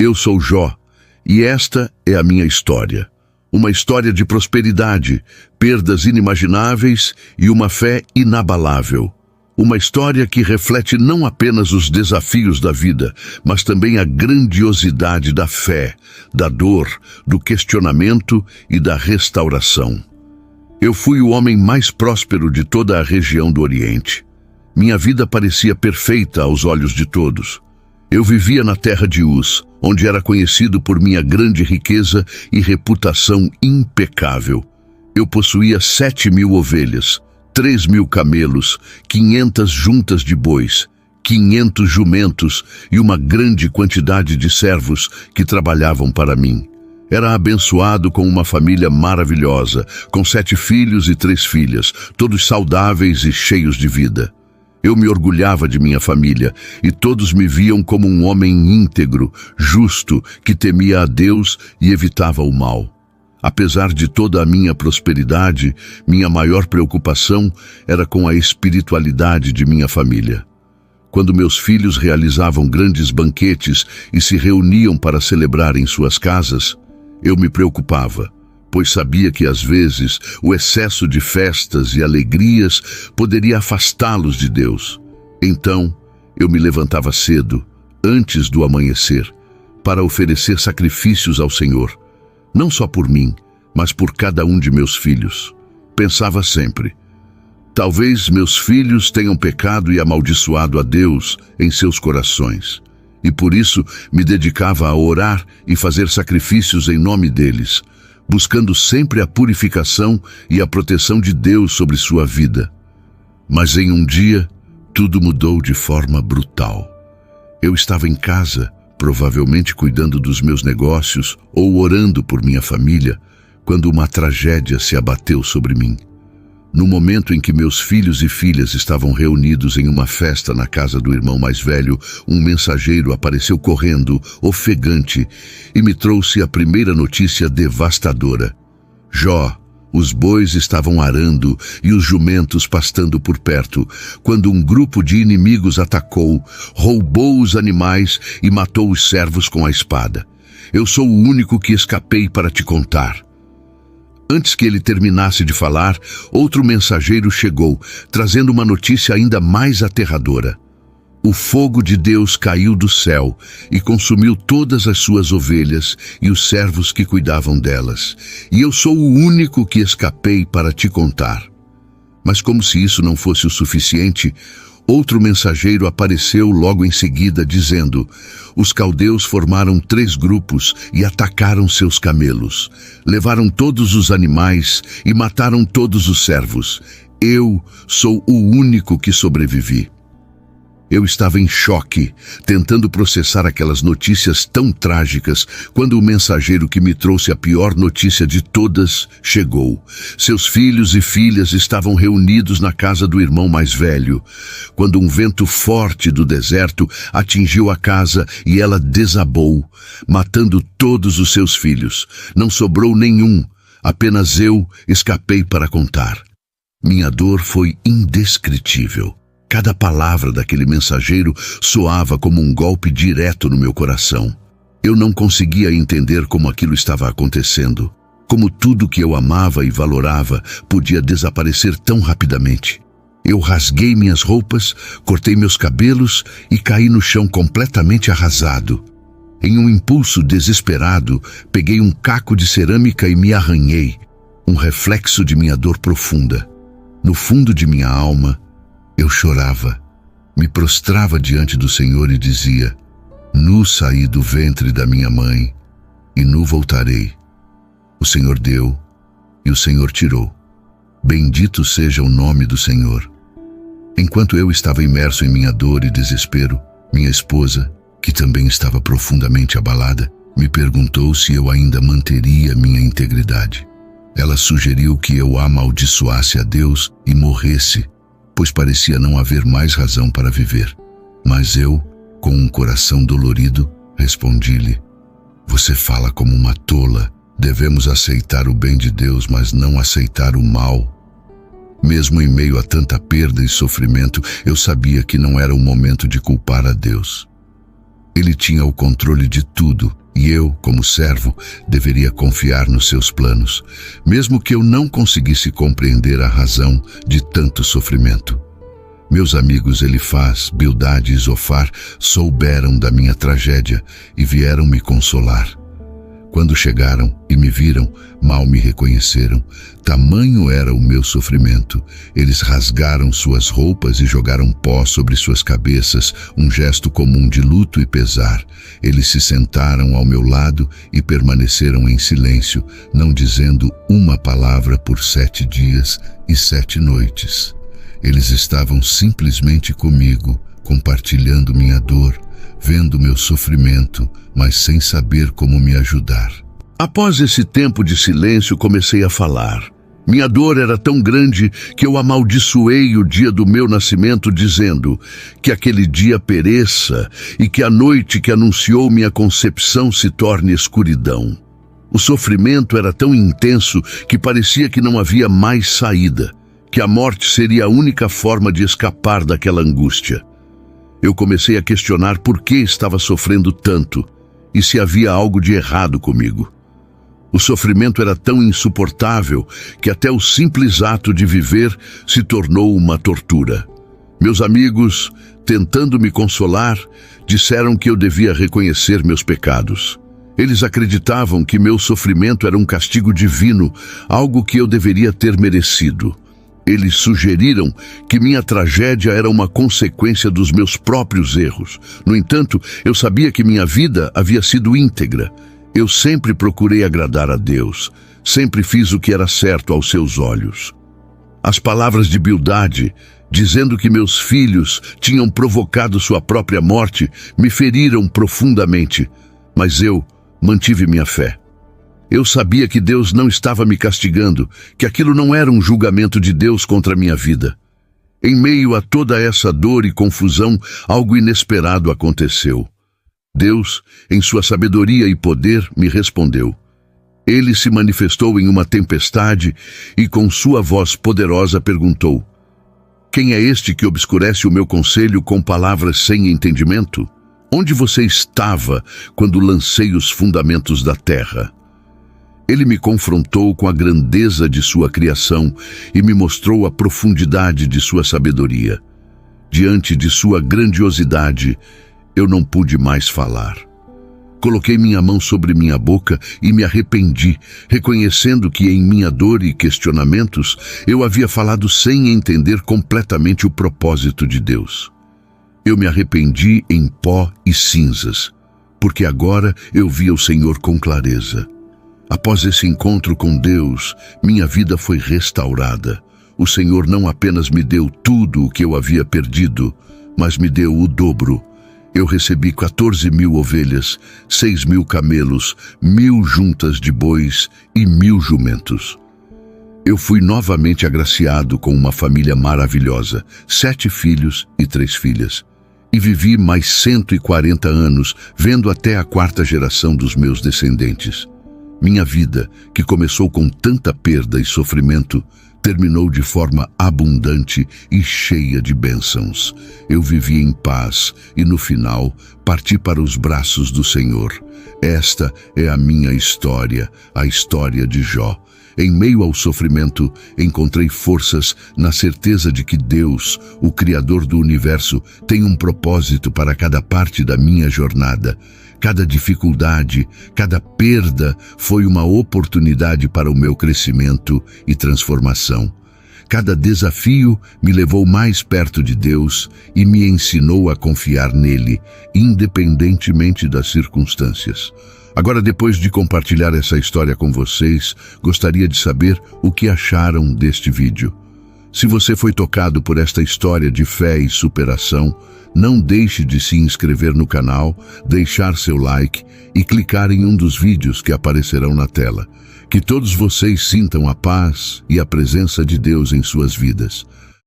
Eu sou Jó, e esta é a minha história. Uma história de prosperidade, perdas inimagináveis e uma fé inabalável. Uma história que reflete não apenas os desafios da vida, mas também a grandiosidade da fé, da dor, do questionamento e da restauração. Eu fui o homem mais próspero de toda a região do Oriente. Minha vida parecia perfeita aos olhos de todos. Eu vivia na terra de Uz, onde era conhecido por minha grande riqueza e reputação impecável. Eu possuía 7.000 ovelhas, 3.000 camelos, 500 juntas de bois, 500 jumentos e uma grande quantidade de servos que trabalhavam para mim. Era abençoado com uma família maravilhosa, com 7 filhos e 3 filhas, todos saudáveis e cheios de vida. Eu me orgulhava de minha família, e todos me viam como um homem íntegro, justo, que temia a Deus e evitava o mal. Apesar de toda a minha prosperidade, minha maior preocupação era com a espiritualidade de minha família. Quando meus filhos realizavam grandes banquetes e se reuniam para celebrar em suas casas, eu me preocupava, pois sabia que às vezes o excesso de festas e alegrias poderia afastá-los de Deus. Então, eu me levantava cedo, antes do amanhecer, para oferecer sacrifícios ao Senhor, não só por mim, mas por cada um de meus filhos. Pensava sempre: talvez meus filhos tenham pecado e amaldiçoado a Deus em seus corações, e por isso me dedicava a orar e fazer sacrifícios em nome deles, buscando sempre a purificação e a proteção de Deus sobre sua vida. Mas em um dia, tudo mudou de forma brutal. Eu estava em casa, provavelmente cuidando dos meus negócios ou orando por minha família, quando uma tragédia se abateu sobre mim. No momento em que meus filhos e filhas estavam reunidos em uma festa na casa do irmão mais velho, um mensageiro apareceu correndo, ofegante, e me trouxe a primeira notícia devastadora. Jó, os bois estavam arando e os jumentos pastando por perto, quando um grupo de inimigos atacou, roubou os animais e matou os servos com a espada. Eu sou o único que escapei para te contar. Antes que ele terminasse de falar, outro mensageiro chegou, trazendo uma notícia ainda mais aterradora. O fogo de Deus caiu do céu e consumiu todas as suas ovelhas e os servos que cuidavam delas. E eu sou o único que escapei para te contar. Mas como se isso não fosse o suficiente, outro mensageiro apareceu logo em seguida, dizendo: os caldeus formaram 3 grupos e atacaram seus camelos. Levaram todos os animais e mataram todos os servos. Eu sou o único que sobrevivi. Eu estava em choque, tentando processar aquelas notícias tão trágicas, quando o mensageiro que me trouxe a pior notícia de todas chegou. Seus filhos e filhas estavam reunidos na casa do irmão mais velho, quando um vento forte do deserto atingiu a casa e ela desabou, matando todos os seus filhos. Não sobrou nenhum, apenas eu escapei para contar. Minha dor foi indescritível. Cada palavra daquele mensageiro soava como um golpe direto no meu coração. Eu não conseguia entender como aquilo estava acontecendo, como tudo que eu amava e valorava podia desaparecer tão rapidamente. Eu rasguei minhas roupas, cortei meus cabelos e caí no chão completamente arrasado. Em um impulso desesperado, peguei um caco de cerâmica e me arranhei, um reflexo de minha dor profunda. No fundo de minha alma, eu chorava, me prostrava diante do Senhor e dizia: nu saí do ventre da minha mãe, e nu voltarei. O Senhor deu, e o Senhor tirou. Bendito seja o nome do Senhor. Enquanto eu estava imerso em minha dor e desespero, minha esposa, que também estava profundamente abalada, me perguntou se eu ainda manteria minha integridade. Ela sugeriu que eu amaldiçoasse a Deus e morresse, pois parecia não haver mais razão para viver. Mas eu, com um coração dolorido, respondi-lhe: você fala como uma tola. Devemos aceitar o bem de Deus, mas não aceitar o mal. Mesmo em meio a tanta perda e sofrimento, eu sabia que não era o momento de culpar a Deus. Ele tinha o controle de tudo e eu, como servo, deveria confiar nos seus planos, mesmo que eu não conseguisse compreender a razão de tanto sofrimento. Meus amigos Elifaz, Bildade e Zofar souberam da minha tragédia e vieram me consolar. Quando chegaram e me viram, mal me reconheceram. Tamanho era o meu sofrimento. Eles rasgaram suas roupas e jogaram pó sobre suas cabeças, um gesto comum de luto e pesar. Eles se sentaram ao meu lado e permaneceram em silêncio, não dizendo uma palavra por 7 dias e 7 noites. Eles estavam simplesmente comigo, compartilhando minha dor, vendo meu sofrimento, mas sem saber como me ajudar. Após esse tempo de silêncio, comecei a falar. Minha dor era tão grande que eu amaldiçoei o dia do meu nascimento, dizendo que aquele dia pereça e que a noite que anunciou minha concepção se torne escuridão. O sofrimento era tão intenso que parecia que não havia mais saída, que a morte seria a única forma de escapar daquela angústia. Eu comecei a questionar por que estava sofrendo tanto e se havia algo de errado comigo. O sofrimento era tão insuportável que até o simples ato de viver se tornou uma tortura. Meus amigos, tentando me consolar, disseram que eu devia reconhecer meus pecados. Eles acreditavam que meu sofrimento era um castigo divino, algo que eu deveria ter merecido. Eles sugeriram que minha tragédia era uma consequência dos meus próprios erros. No entanto, eu sabia que minha vida havia sido íntegra. Eu sempre procurei agradar a Deus. Sempre fiz o que era certo aos seus olhos. As palavras de Bildade, dizendo que meus filhos tinham provocado sua própria morte, me feriram profundamente. Mas eu mantive minha fé. Eu sabia que Deus não estava me castigando, que aquilo não era um julgamento de Deus contra a minha vida. Em meio a toda essa dor e confusão, algo inesperado aconteceu. Deus, em sua sabedoria e poder, me respondeu. Ele se manifestou em uma tempestade e com sua voz poderosa perguntou: quem é este que obscurece o meu conselho com palavras sem entendimento? Onde você estava quando lancei os fundamentos da terra? Ele me confrontou com a grandeza de sua criação e me mostrou a profundidade de sua sabedoria. Diante de sua grandiosidade, eu não pude mais falar. Coloquei minha mão sobre minha boca e me arrependi, reconhecendo que em minha dor e questionamentos eu havia falado sem entender completamente o propósito de Deus. Eu me arrependi em pó e cinzas, porque agora eu via o Senhor com clareza. Após esse encontro com Deus, minha vida foi restaurada. O Senhor não apenas me deu tudo o que eu havia perdido, mas me deu o dobro. Eu recebi 14.000 ovelhas, 6.000 camelos, 1.000 juntas de bois e 1.000 jumentos. Eu fui novamente agraciado com uma família maravilhosa, 7 filhos e 3 filhas. E vivi mais 140 anos, vendo até a 4ª geração dos meus descendentes. Minha vida, que começou com tanta perda e sofrimento, terminou de forma abundante e cheia de bênçãos. Eu vivi em paz e, no final, parti para os braços do Senhor. Esta é a minha história, a história de Jó. Em meio ao sofrimento, encontrei forças na certeza de que Deus, o Criador do universo, tem um propósito para cada parte da minha jornada. Cada dificuldade, cada perda foi uma oportunidade para o meu crescimento e transformação. Cada desafio me levou mais perto de Deus e me ensinou a confiar nele, independentemente das circunstâncias. Agora, depois de compartilhar essa história com vocês, gostaria de saber o que acharam deste vídeo. Se você foi tocado por esta história de fé e superação, não deixe de se inscrever no canal, deixar seu like e clicar em um dos vídeos que aparecerão na tela. Que todos vocês sintam a paz e a presença de Deus em suas vidas.